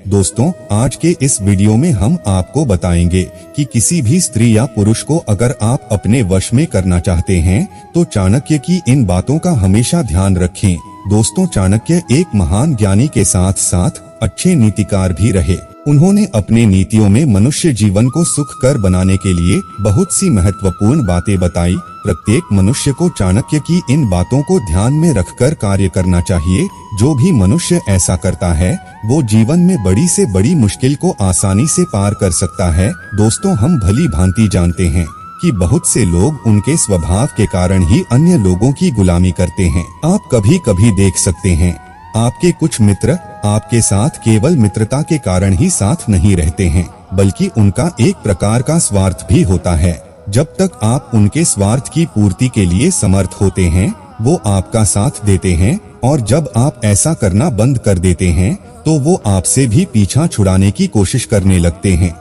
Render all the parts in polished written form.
दोस्तों, आज के इस वीडियो में हम आपको बताएंगे कि किसी भी स्त्री या पुरुष को अगर आप अपने वश में करना चाहते हैं तो चाणक्य की इन बातों का हमेशा ध्यान रखें। दोस्तों, चाणक्य एक महान ज्ञानी के साथ साथ अच्छे नीतिकार भी रहे। उन्होंने अपने नीतियों में मनुष्य जीवन को सुखकर बनाने के लिए बहुत सी महत्वपूर्ण बातें बताई। प्रत्येक मनुष्य को चाणक्य की इन बातों को ध्यान में रखकर कार्य करना चाहिए। जो भी मनुष्य ऐसा करता है वो जीवन में बड़ी से बड़ी मुश्किल को आसानी से पार कर सकता है। दोस्तों, हम भली भांति जानते हैं कि बहुत से लोग उनके स्वभाव के कारण ही अन्य लोगों की गुलामी करते हैं। आप कभी कभी देख सकते हैं आपके कुछ मित्र आपके साथ केवल मित्रता के कारण ही साथ नहीं रहते हैं, बल्कि उनका एक प्रकार का स्वार्थ भी होता है। जब तक आप उनके स्वार्थ की पूर्ति के लिए समर्थ होते हैं वो आपका साथ देते हैं, और जब आप ऐसा करना बंद कर देते हैं तो वो आपसे भी पीछा छुड़ाने की कोशिश करने लगते हैं।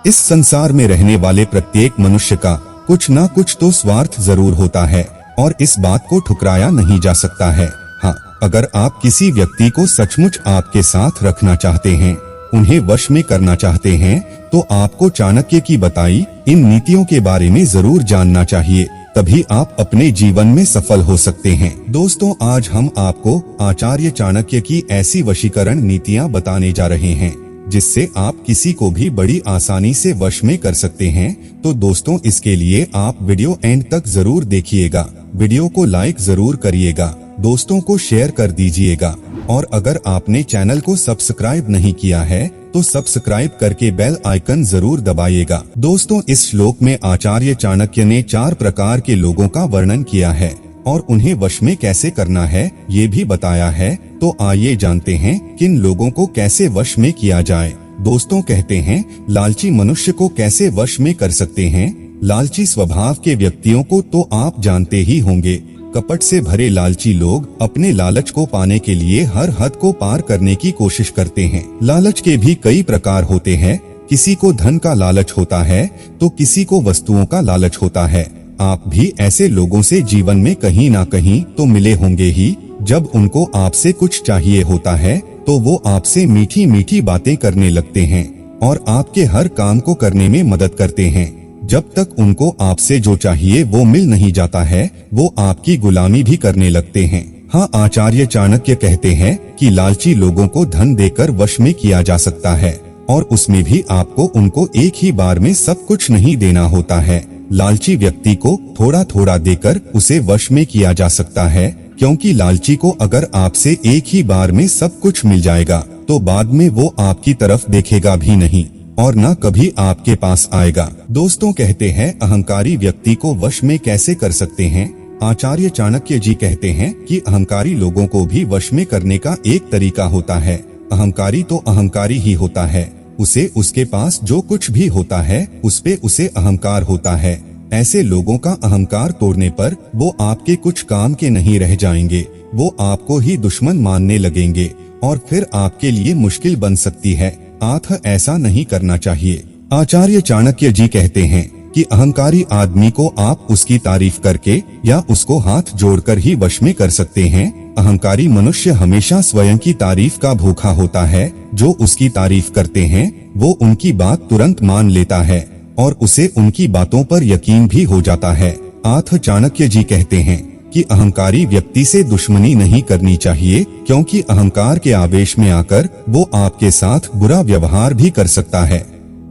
इस संसार में रहने वाले प्रत्येक मनुष्य का कुछ ना कुछ तो स्वार्थ जरूर होता है और इस बात को ठुकराया नहीं जा सकता है। हाँ, अगर आप किसी व्यक्ति को सचमुच आपके साथ रखना चाहते हैं, उन्हें वश में करना चाहते हैं, तो आपको चाणक्य की बताई इन नीतियों के बारे में जरूर जानना चाहिए। तभी आप अपने जीवन में सफल हो सकते हैं। दोस्तों, आज हम आपको आचार्य चाणक्य की ऐसी वशीकरण नीतियां बताने जा रहे हैं जिससे आप किसी को भी बड़ी आसानी से वश में कर सकते हैं। तो दोस्तों, इसके लिए आप वीडियो एंड तक जरूर देखिएगा। वीडियो को लाइक जरूर करिएगा, दोस्तों को शेयर कर दीजिएगा, और अगर आपने चैनल को सब्सक्राइब नहीं किया है तो सब्सक्राइब करके बेल आइकन जरूर दबाइएगा। दोस्तों, इस श्लोक में आचार्य चाणक्य ने 4 प्रकार के लोगों का वर्णन किया है और उन्हें वश में कैसे करना है ये भी बताया है। तो आइए जानते हैं किन लोगों को कैसे वश में किया जाए। दोस्तों, कहते हैं लालची मनुष्य को कैसे वश में कर सकते हैं। लालची स्वभाव के व्यक्तियों को तो आप जानते ही होंगे। कपट से भरे लालची लोग अपने लालच को पाने के लिए हर हद को पार करने की कोशिश करते हैं। लालच के भी कई प्रकार होते हैं। किसी को धन का लालच होता है तो किसी को वस्तुओं का लालच होता है। आप भी ऐसे लोगों से जीवन में कहीं ना कहीं तो मिले होंगे ही। जब उनको आपसे कुछ चाहिए होता है तो वो आपसे मीठी मीठी बातें करने लगते हैं और आपके हर काम को करने में मदद करते हैं। जब तक उनको आपसे जो चाहिए वो मिल नहीं जाता है वो आपकी गुलामी भी करने लगते हैं। हाँ, आचार्य चाणक्य कहते हैं कि लालची लोगों को धन देकर वश में किया जा सकता है, और उसमें भी आपको उनको एक ही बार में सब कुछ नहीं देना होता है। लालची व्यक्ति को थोड़ा थोड़ा देकर उसे वश में किया जा सकता है, क्योंकि लालची को अगर आपसे एक ही बार में सब कुछ मिल जाएगा तो बाद में वो आपकी तरफ देखेगा भी नहीं और न कभी आपके पास आएगा। दोस्तों, कहते हैं अहंकारी व्यक्ति को वश में कैसे कर सकते हैं। आचार्य चाणक्य जी कहते हैं कि अहंकारी लोगों को भी वश में करने का एक तरीका होता है। अहंकारी तो अहंकारी ही होता है, उसे उसके पास जो कुछ भी होता है उस पे उसे अहंकार होता है। ऐसे लोगों का अहंकार तोड़ने पर वो आपके कुछ काम के नहीं रह जाएंगे। वो आपको ही दुश्मन मानने लगेंगे और फिर आपके लिए मुश्किल बन सकती है। ऐसा नहीं करना चाहिए। आचार्य चाणक्य जी कहते हैं कि अहंकारी आदमी को आप उसकी तारीफ करके या उसको हाथ जोड़कर ही वश में कर सकते हैं। अहंकारी मनुष्य हमेशा स्वयं की तारीफ का भूखा होता है। जो उसकी तारीफ करते हैं वो उनकी बात तुरंत मान लेता है और उसे उनकी बातों पर यकीन भी हो जाता है। चाणक्य जी कहते हैं कि अहंकारी व्यक्ति से दुश्मनी नहीं करनी चाहिए, क्योंकि अहंकार के आवेश में आकर वो आपके साथ बुरा व्यवहार भी कर सकता है।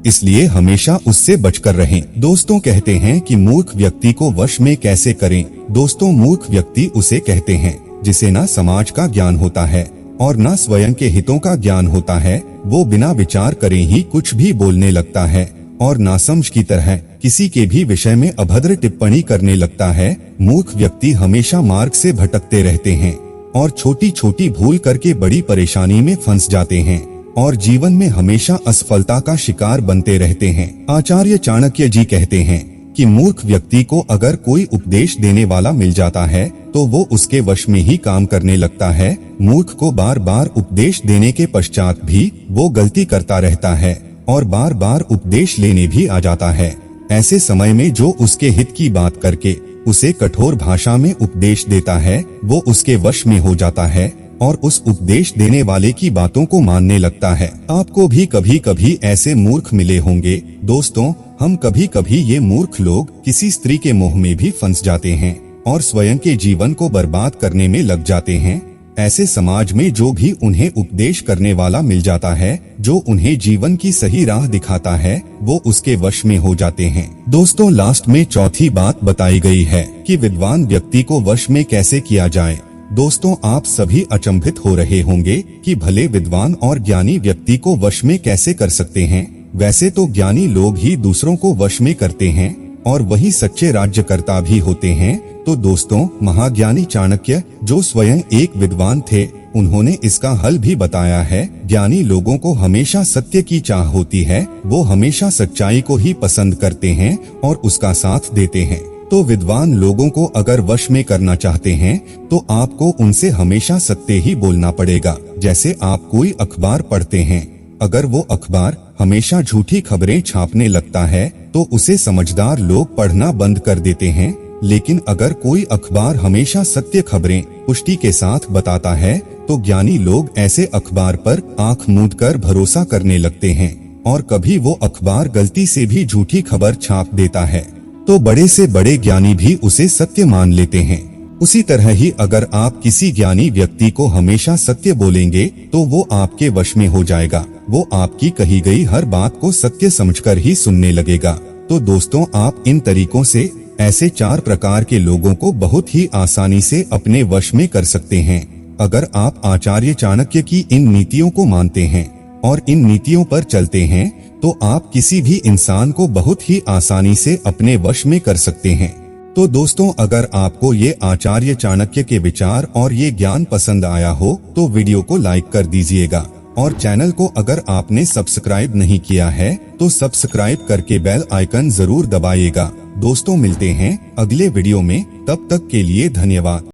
इसलिए हमेशा उससे बचकर रहें। दोस्तों, कहते हैं कि मूर्ख व्यक्ति को वश में कैसे करें। दोस्तों, मूर्ख व्यक्ति उसे कहते हैं जिसे ना समाज का ज्ञान होता है और ना स्वयं के हितों का ज्ञान होता है। वो बिना विचार करे ही कुछ भी बोलने लगता है और नासमझ की तरह किसी के भी विषय में अभद्र टिप्पणी करने लगता है। मूर्ख व्यक्ति हमेशा मार्ग से भटकते रहते हैं और छोटी छोटी भूल करके बड़ी परेशानी में फंस जाते हैं और जीवन में हमेशा असफलता का शिकार बनते रहते हैं। आचार्य चाणक्य जी कहते हैं कि मूर्ख व्यक्ति को अगर कोई उपदेश देने वाला मिल जाता है तो वो उसके वश में ही काम करने लगता है। मूर्ख को बार बार उपदेश देने के पश्चात भी वो गलती करता रहता है और बार बार उपदेश लेने भी आ जाता है। ऐसे समय में जो उसके हित की बात करके उसे कठोर भाषा में उपदेश देता है वो उसके वश में हो जाता है। और उस उपदेश देने वाले की बातों को मानने लगता है। आपको भी कभी कभी ऐसे मूर्ख मिले होंगे। दोस्तों, हम कभी कभी ये मूर्ख लोग किसी स्त्री के मोह में भी फंस जाते हैं और स्वयं के जीवन को बर्बाद करने में लग जाते हैं। ऐसे समाज में जो भी उन्हें उपदेश करने वाला मिल जाता है, जो उन्हें जीवन की सही राह दिखाता है, वो उसके वश में हो जाते हैं। दोस्तों, लास्ट में चौथी बात बताई गई है कि विद्वान व्यक्ति को वश में कैसे किया जाए। दोस्तों, आप सभी अचंभित हो रहे होंगे कि भले विद्वान और ज्ञानी व्यक्ति को वश में कैसे कर सकते हैं। वैसे तो ज्ञानी लोग ही दूसरों को वश में करते हैं और वही सच्चे राज्यकर्ता भी होते हैं। तो दोस्तों, महाज्ञानी चाणक्य, जो स्वयं एक विद्वान थे, उन्होंने इसका हल भी बताया है। ज्ञानी लोगों को हमेशा सत्य की चाह होती है, वो हमेशा सच्चाई को ही पसंद करते हैं और उसका साथ देते हैं। तो विद्वान लोगों को अगर वश में करना चाहते हैं तो आपको उनसे हमेशा सत्य ही बोलना पड़ेगा। जैसे आप कोई अखबार पढ़ते हैं, अगर वो अखबार हमेशा झूठी खबरें छापने लगता है तो उसे समझदार लोग पढ़ना बंद कर देते हैं। लेकिन अगर कोई अखबार हमेशा सत्य खबरें पुष्टि के साथ बताता है तो ज्ञानी लोग ऐसे अखबार पर आंख मूंद कर भरोसा करने लगते हैं और कभी वो अखबार गलती से भी झूठी खबर छाप देता है तो बड़े से बड़े ज्ञानी भी उसे सत्य मान लेते हैं। उसी तरह ही अगर आप किसी ज्ञानी व्यक्ति को हमेशा सत्य बोलेंगे तो वो आपके वश में हो जाएगा। वो आपकी कही गई हर बात को सत्य समझकर ही सुनने लगेगा। तो दोस्तों, आप इन तरीकों से ऐसे 4 प्रकार के लोगों को बहुत ही आसानी से अपने वश में कर सकते हैं। अगर आप आचार्य चाणक्य की इन नीतियों को मानते हैं और इन नीतियों पर चलते हैं तो आप किसी भी इंसान को बहुत ही आसानी से अपने वश में कर सकते हैं। तो दोस्तों, अगर आपको ये आचार्य चाणक्य के विचार और ये ज्ञान पसंद आया हो तो वीडियो को लाइक कर दीजिएगा और चैनल को अगर आपने सब्सक्राइब नहीं किया है तो सब्सक्राइब करके बेल आइकन जरूर दबाइएगा। दोस्तों, मिलते हैं अगले वीडियो में, तब तक के लिए धन्यवाद।